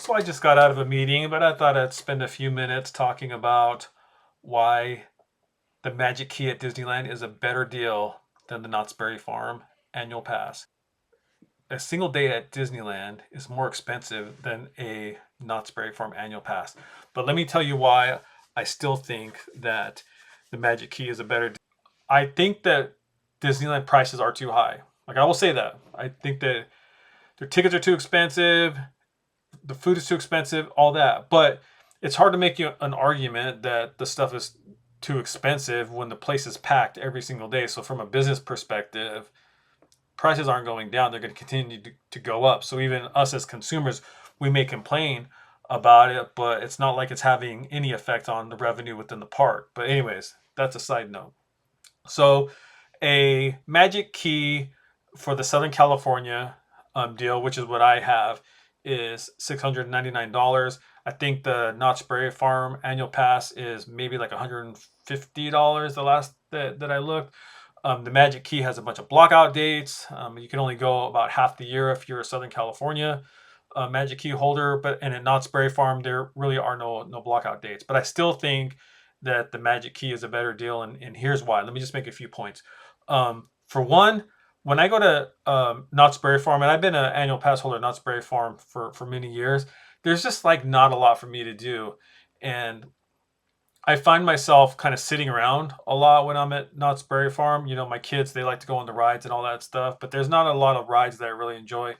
So I just got out of a meeting, but I thought I'd spend a few minutes talking about why the Magic Key at Disneyland is a better deal than the Knott's Berry Farm annual pass. A single day at Disneyland is more expensive than a Knott's Berry Farm annual pass. But let me tell you why I still think that the Magic Key is a better deal. I think that Disneyland prices are too high. Like, I will say that. I think that their tickets are too expensive, the food is too expensive, all that. But it's hard to make you an argument that the stuff is too expensive when the place is packed every single day. So from a business perspective, prices aren't going down; they're going to continue to go up. So even us as consumers, we may complain about it, but it's not like it's having any effect on the revenue within the park. But anyways, that's a side note. So a Magic Key for the Southern California deal, which is what I have, is $699. I think the Knott's Berry Farm annual pass is maybe like $150 the last that I looked. The Magic Key has a bunch of blockout dates. You can only go about half the year if you're a Southern California Magic Key holder. And at Knott's Berry Farm, there really are no blockout dates. But I still think that the Magic Key is a better deal, and here's why. Let me just make a few points. For one, when I go to Knott's Berry Farm, and I've been an annual pass holder at Knott's Berry Farm for many years, there's just like not a lot for me to do. And I find myself kind of sitting around a lot when I'm at Knott's Berry Farm. You know, my kids, they like to go on the rides and all that stuff, but there's not a lot of rides that I really enjoy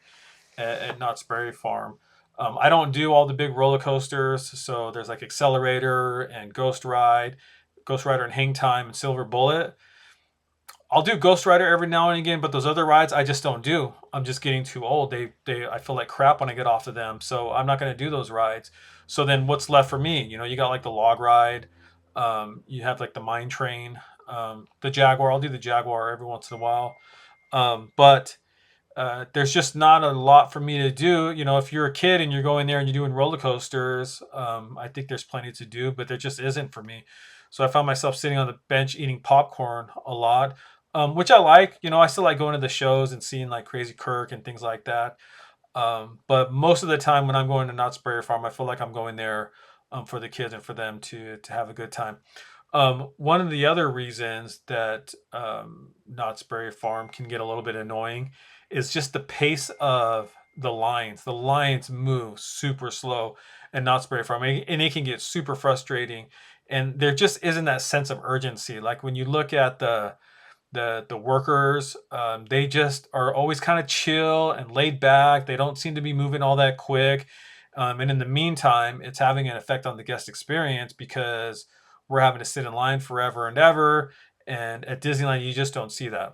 at Knott's Berry Farm. I don't do all the big roller coasters, so there's like Accelerator and Ghost Rider and Hang Time and Silver Bullet. I'll do Ghost Rider every now and again, but those other rides I just don't do. I'm just getting too old. I feel like crap when I get off of them, so I'm not going to do those rides. So then what's left for me? You know, you got like the log ride, you have like the mine train, the Jaguar. I'll do the Jaguar every once in a while, but there's just not a lot for me to do. You know, if you're a kid and you're going there and you're doing roller coasters, I think there's plenty to do, but there just isn't for me. So I found myself sitting on the bench eating popcorn a lot, which I like. You know, I still like going to the shows and seeing like Crazy Kirk and things like that. But most of the time when I'm going to Knott's Berry Farm, I feel like I'm going there for the kids and for them to have a good time. One of the other reasons that Knott's Berry Farm can get a little bit annoying is just the pace of the lines. The lines move super slow at Knott's Berry Farm, and it can get super frustrating. And there just isn't that sense of urgency. Like when you look at the workers, they just are always kind of chill and laid back. They don't seem to be moving all that quick. And in the meantime, it's having an effect on the guest experience because we're having to sit in line forever and ever. And at Disneyland, you just don't see that.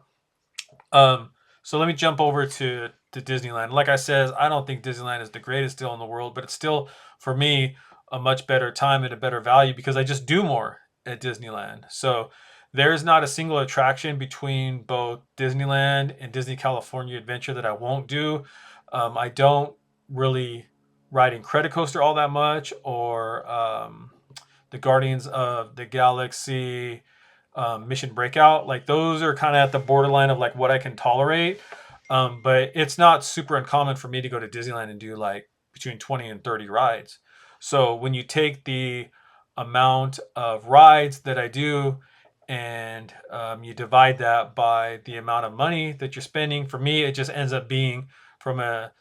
So let me jump over to Disneyland. Like I said, I don't think Disneyland is the greatest deal in the world, but it's still, for me, a much better time and a better value because I just do more at Disneyland. So there's not a single attraction between both Disneyland and Disney California Adventure that I won't do. I don't really ride Incredicoaster all that much, or the Guardians of the Galaxy Mission Breakout. Like those are kind of at the borderline of like what I can tolerate. But it's not super uncommon for me to go to Disneyland and do like between 20 and 30 rides. So when you take the amount of rides that I do and you divide that by the amount of money that you're spending, for me, it just ends up being from a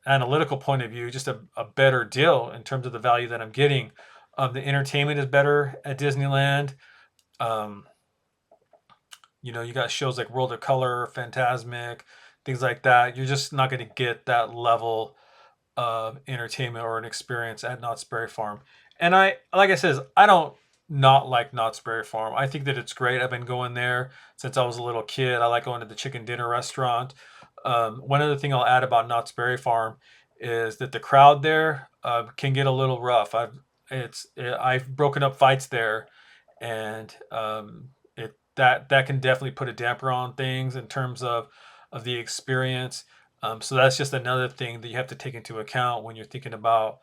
analytical point of view, just a better deal in terms of the value that I'm getting. The entertainment is better at Disneyland. Um, you know, you got shows like World of Color, Fantasmic, things like that. You're just not going to get that level of entertainment or an experience at Knott's Berry Farm. And like I said, I don't not like Knott's Berry Farm. I think that it's great. I've been going there since I was a little kid. I like going to the chicken dinner restaurant. One other thing I'll add about Knott's Berry Farm is that the crowd there can get a little rough. I've broken up fights there, and that can definitely put a damper on things in terms of the experience. So that's just another thing that you have to take into account when you're thinking about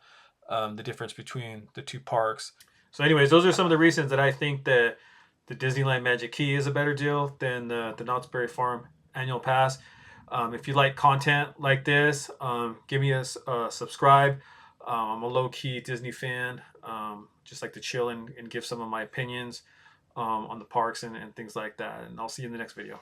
the difference between the two parks. So, anyways, those are some of the reasons that I think that the Disneyland Magic Key is a better deal than the Knott's Berry Farm annual pass. If you like content like this, give me a subscribe. I'm a low-key Disney fan. Just like to chill and give some of my opinions on the parks and things like that. And I'll see you in the next video.